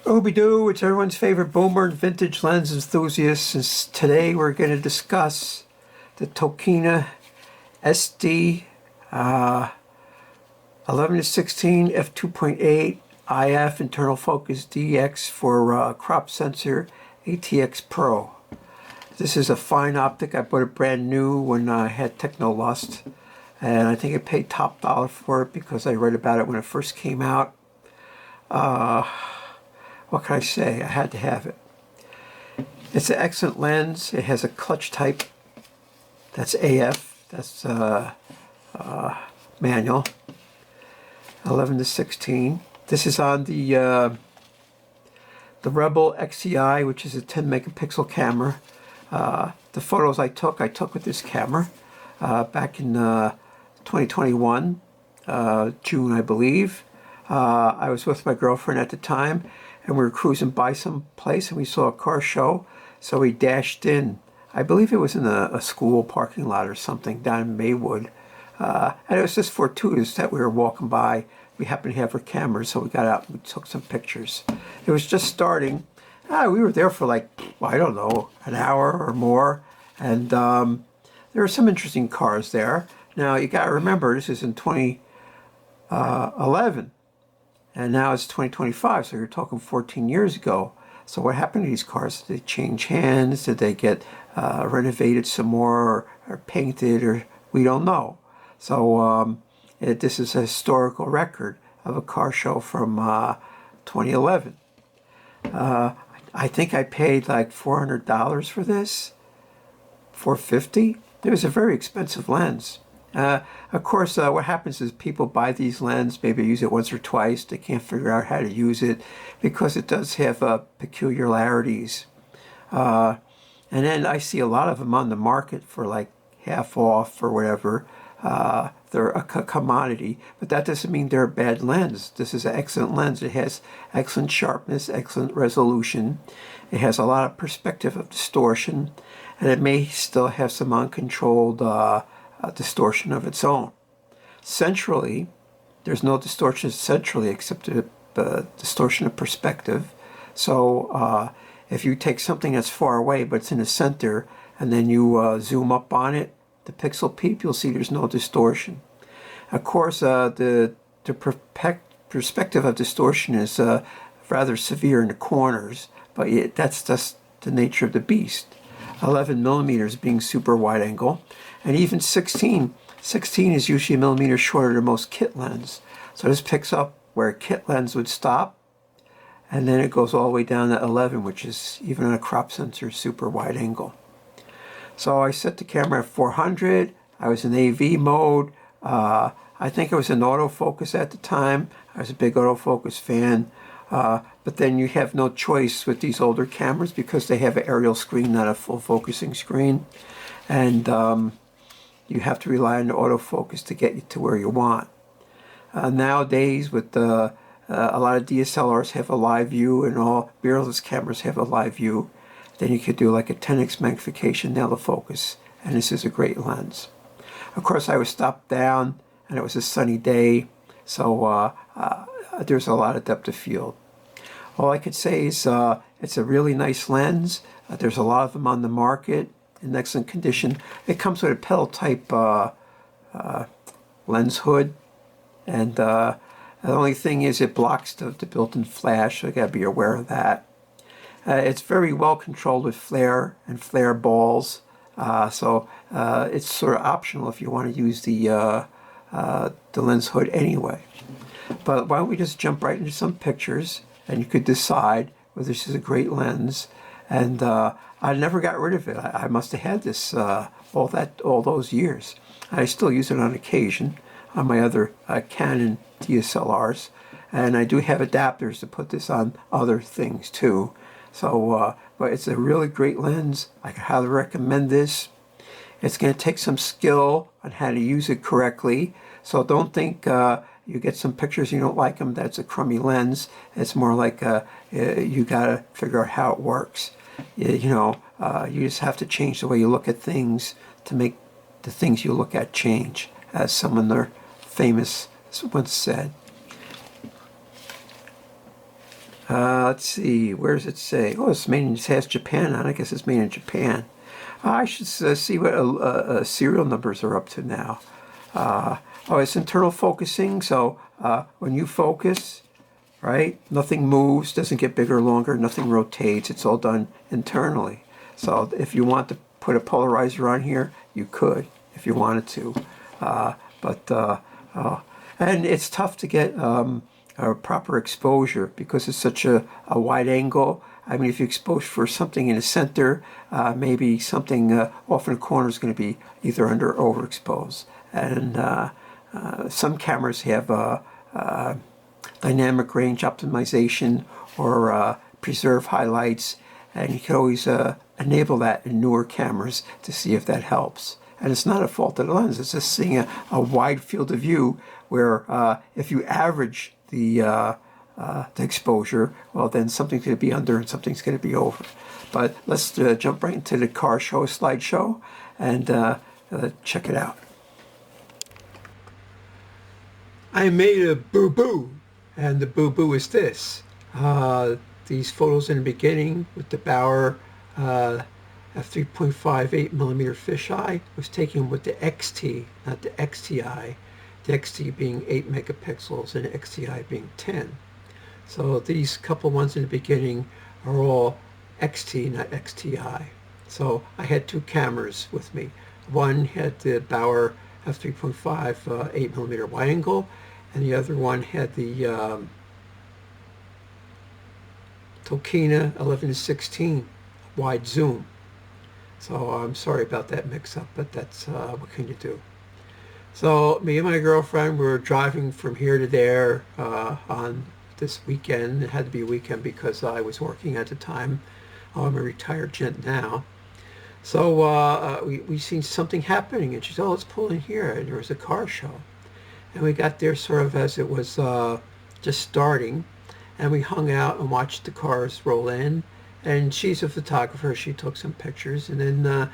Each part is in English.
Ooby-doo, it's everyone's favorite boomer and vintage lens enthusiast, and today we're going to discuss the Tokina SD 11-16 f2.8 IF internal focus DX for crop sensor AT X Pro. This is a fine optic. I bought it brand new when I had Technolust, and I think I paid top dollar for it because I read about it when it first came out. What can I say? I had to have it. It's an excellent lens. It has a clutch type. That's AF. That's manual. 11-16. This is on the Rebel XTi, which is a 10 megapixel camera. The photos I took with this camera back in 2021, June, I believe. I was with my girlfriend at the time, and we were cruising by some place, and we saw a car show, so we dashed in. I believe it was in a school parking lot or something down in Maywood. And it was just fortuitous that we were walking by. We happened to have our cameras, so we got out and we took some pictures. It was just starting. We were there for like, I don't know, an hour or more. And there were some interesting cars there. Now, you got to remember, this is in 2011. And now it's 2025, so you're talking 14 years ago. So what happened to these cars? Did they change hands? Did they get renovated some more or painted? Or we don't know. So this is a historical record of a car show from 2011. I think I paid like $400 for this, $450. It was a very expensive lens. Of course, what happens is people buy these lenses, maybe use it once or twice. They can't figure out how to use it because it does have peculiarities. And then I see a lot of them on the market for like half off or whatever. They're a commodity, but that doesn't mean they're a bad lens. This is an excellent lens. It has excellent sharpness, excellent resolution. It has a lot of perspective of distortion, and it may still have some uncontrolled distortion of its own. Centrally, there's no distortion centrally except the distortion of perspective. So if you take something that's far away but it's in the center and then you zoom up on it, the pixel peep, you'll see there's no distortion. Of course, the perspective of distortion is rather severe in the corners, but that's just the nature of the beast. 11 millimeters being super wide angle, and even 16 is usually a millimeter shorter than most kit lens. So this picks up where a kit lens would stop, and then it goes all the way down to 11, which is even on a crop sensor super wide angle. So I set the camera at 400. I was in AV mode. I think it was in autofocus at the time. I was a big autofocus fan. But then you have no choice with these older cameras because they have an aerial screen, not a full focusing screen. And you have to rely on the autofocus to get you to where you want. Nowadays, with a lot of DSLRs have a live view, and all mirrorless cameras have a live view. Then you could do like a 10x magnification, nail the focus, and this is a great lens. Of course, I was stopped down, and it was a sunny day, so there's a lot of depth of field. All I could say is it's a really nice lens. There's a lot of them on the market in excellent condition. It comes with a pedal type lens hood, and the only thing is it blocks the built-in flash, so you gotta be aware of that. It's very well controlled with flare and flare balls, so it's sort of optional if you want to use the lens hood anyway. But why don't we just jump right into some pictures, and you could decide whether this is a great lens. And I never got rid of it. I must have had this all those years. I still use it on occasion on my other Canon DSLRs, and I do have adapters to put this on other things too. So, but it's a really great lens. I highly recommend this. It's going to take some skill on how to use it correctly. So don't think you get some pictures, you don't like them, that's a crummy lens. It's more like you got to figure out how it works. You just have to change the way you look at things to make the things you look at change, as someone there famous once said. Let's see, where does it say? Oh, it's made in, it has Japan on it. I guess it's made in Japan. I should see what serial numbers are up to now. Oh, it's internal focusing, so when you focus, right, nothing moves, doesn't get bigger or longer, nothing rotates, it's all done internally. So if you want to put a polarizer on here, you could, if you wanted to. And it's tough to get a proper exposure because it's such a wide angle. I mean, if you expose for something in the center, maybe something off in the corner is going to be either under or overexposed. And some cameras have dynamic range optimization or preserve highlights, and you can always enable that in newer cameras to see if that helps. And it's not a fault of the lens, it's just seeing a wide field of view where if you average the exposure, well, then something's going to be under and something's going to be over. But let's jump right into the CARSHOW slideshow and check it out. I made a boo-boo, and the boo-boo is this. These photos in the beginning with the Bauer f3.58 millimeter fisheye was taken with the XT, not the XTi. The XT being 8 megapixels and the XTi being 10. So these couple ones in the beginning are all XT, not XTi. So I had two cameras with me. One had the Bauer f3.5 8 millimeter wide angle, and the other one had the Tokina 11-16 wide zoom. So I'm sorry about that mix-up, but that's what can you do. So me and my girlfriend were driving from here to there on this weekend. It had to be a weekend because I was working at the time. I'm a retired gent now. So we seen something happening, and she said, oh, let's pull in here. And there was a car show. And we got there sort of as it was just starting. And we hung out and watched the cars roll in. And she's a photographer. She took some pictures. And then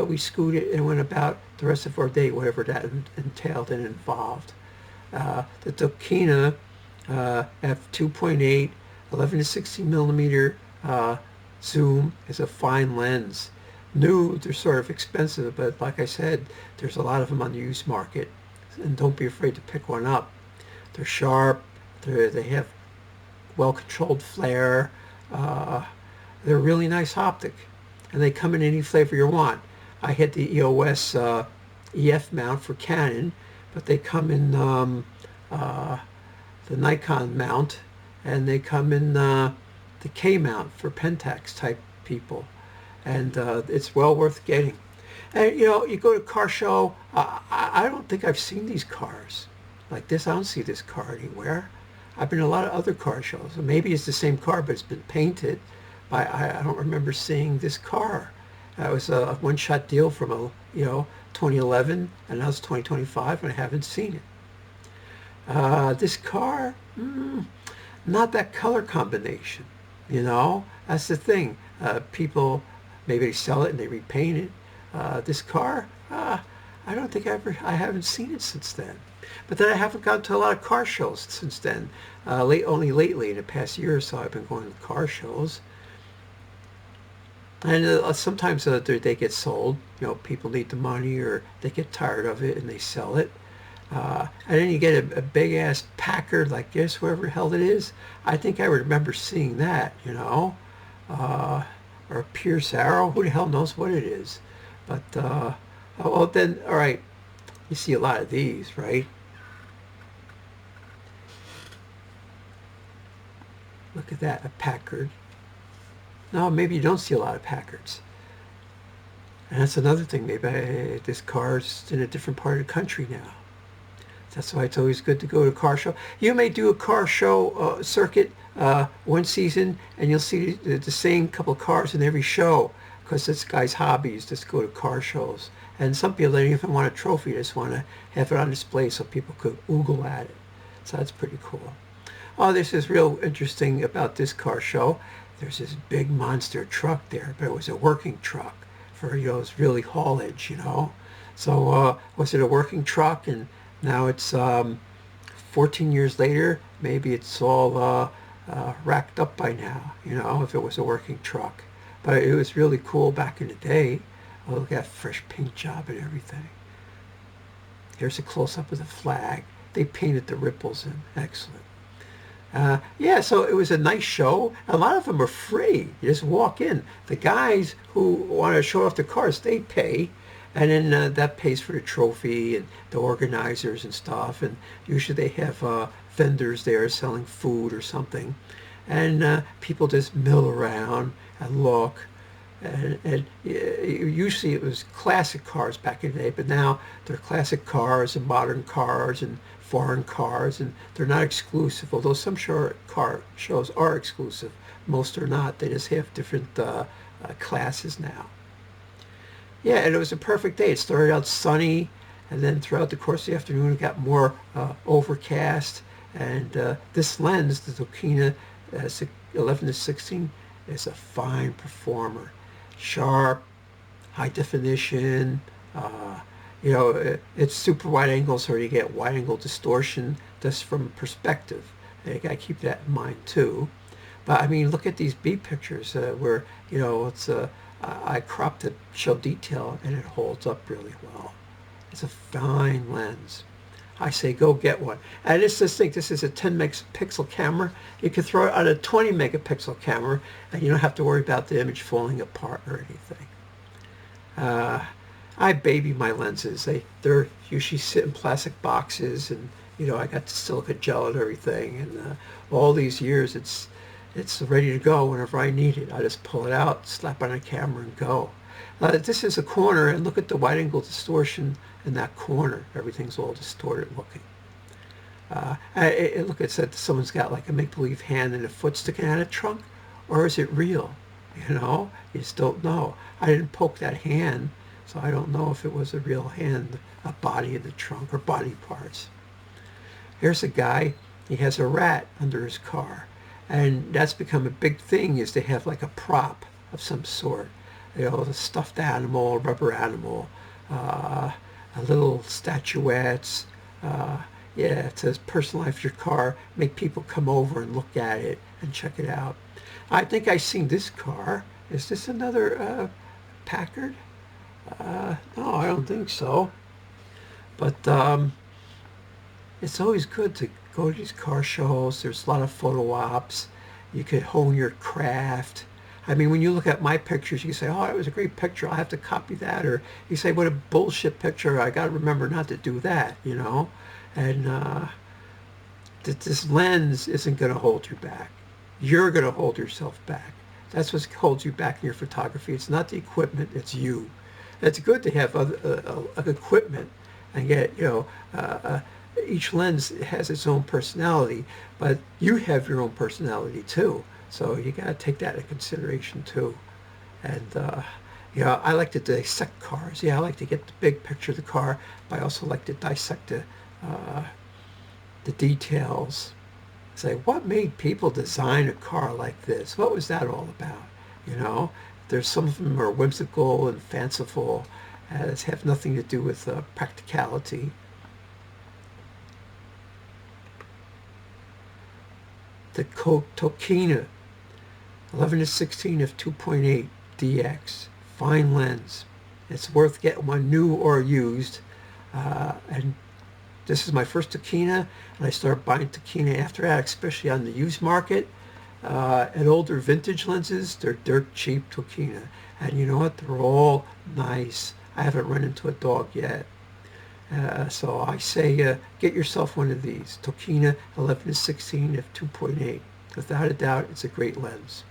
we scooted and went about the rest of our day, whatever that entailed and involved. The Tokina f2.8 11-60 millimeter zoom is a fine lens. New, they're sort of expensive, but like I said, there's a lot of them on the used market, and don't be afraid to pick one up. They're sharp, they have well-controlled flare, they're a really nice optic, and they come in any flavor you want. I had the EOS EF mount for Canon, but they come in the Nikon mount, and they come in the K mount for Pentax type people. And it's well worth getting. And you know, you go to CARSHOW, I don't think I've seen these cars like this. I don't see this car anywhere. I've been to a lot of other car shows. Maybe it's the same car, but it's been painted. I don't remember seeing this car. It was a one-shot deal from 2011, and now it's 2025, and I haven't seen it. This car, not that color combination. You know, that's the thing. People, maybe they sell it and they repaint it. This car, I don't think I haven't seen it since then. But then I haven't gone to a lot of car shows since then. Only lately, in the past year or so, I've been going to car shows. And sometimes they get sold. You know, people need the money, or they get tired of it and they sell it. And then you get a big-ass Packard like this, wherever the hell it is. I think I remember seeing that, you know. Or a Pierce Arrow, who the hell knows what it is. But, well then, all right, you see a lot of these, right? Look at that, a Packard. No, maybe you don't see a lot of Packards. And that's another thing, maybe this car's in a different part of the country now. That's why it's always good to go to a car show. You may do a car show circuit one season, and you'll see the same couple of cars in every show, because this guy's hobby is just go to car shows. And some people don't even want a trophy, they just want to have it on display so people could oogle at it. So that's pretty cool. Oh, this is real interesting about this car show. There's this big monster truck there, but it was a working truck for, you know, it's really haulage, you know. So was it a working truck? And now it's 14 years later, maybe it's all racked up by now, you know, if it was a working truck. But it was really cool back in the day. Oh, look at that fresh paint job and everything. Here's a close-up of the flag. They painted the ripples in. Excellent. Yeah, so it was a nice show. A lot of them are free. You just walk in. The guys who want to show off the cars, they pay. And then that pays for the trophy and the organizers and stuff. And usually they have vendors there selling food or something. And people just mill around and look. And usually it was classic cars back in the day, but now they're classic cars and modern cars and foreign cars, and they're not exclusive, although some car shows are exclusive. Most are not. They just have different classes now. Yeah, and it was a perfect day. It started out sunny, and then throughout the course of the afternoon it got more overcast. And this lens, the Tokina 11-16, is a fine performer. Sharp, high definition, you know, it's super wide angle, so you get wide angle distortion just from perspective. And you got to keep that in mind too. But I mean, look at these B pictures where, you know, it's I cropped to show detail and it holds up really well. It's a fine lens. I say go get one. And just think, this is a 10 megapixel camera. You can throw it on a 20 megapixel camera and you don't have to worry about the image falling apart or anything. I baby my lenses. They're usually sit in plastic boxes, and you know, I got the silica gel and everything, and all these years it's ready to go whenever I need it. I just pull it out, slap on a camera, and go. This is a corner, and look at the wide angle distortion in that corner. Everything's all distorted looking. Look, it said someone's got like a make-believe hand and a foot sticking out of the trunk, or is it real? You know, you just don't know. I didn't poke that hand, so I don't know if it was a real hand, a body in the trunk, or body parts. Here's a guy, he has a rat under his car, and that's become a big thing, is to have like a prop of some sort. You know, a stuffed animal, a rubber animal, a little statuettes. Yeah, it says personalize your car, make people come over and look at it and check it out. I think I've seen this car. Is this another Packard? No, I don't think so. But it's always good to go to these car shows. There's a lot of photo ops. You could hone your craft. I mean, when you look at my pictures, you say, oh, it was a great picture, I'll have to copy that. Or you say, what a bullshit picture, I got to remember not to do that, you know. And this lens isn't going to hold you back. You're going to hold yourself back. That's what holds you back in your photography. It's not the equipment, it's you. It's good to have equipment and get, you know, each lens has its own personality, but you have your own personality too. So you got to take that into consideration too. And, you know, I like to dissect cars. Yeah, I like to get the big picture of the car, but I also like to dissect the details. Say, what made people design a car like this? What was that all about? You know, there's some of them are whimsical and fanciful, that have nothing to do with practicality. The Tokina 11-16 f2.8 DX, fine lens. It's worth getting one new or used. And this is my first Tokina, and I started buying Tokina after that, especially on the used market. And older vintage lenses, they're dirt cheap Tokina. And you know what? They're all nice. I haven't run into a dog yet. So I say get yourself one of these. Tokina 11-16 f2.8. Without a doubt, it's a great lens.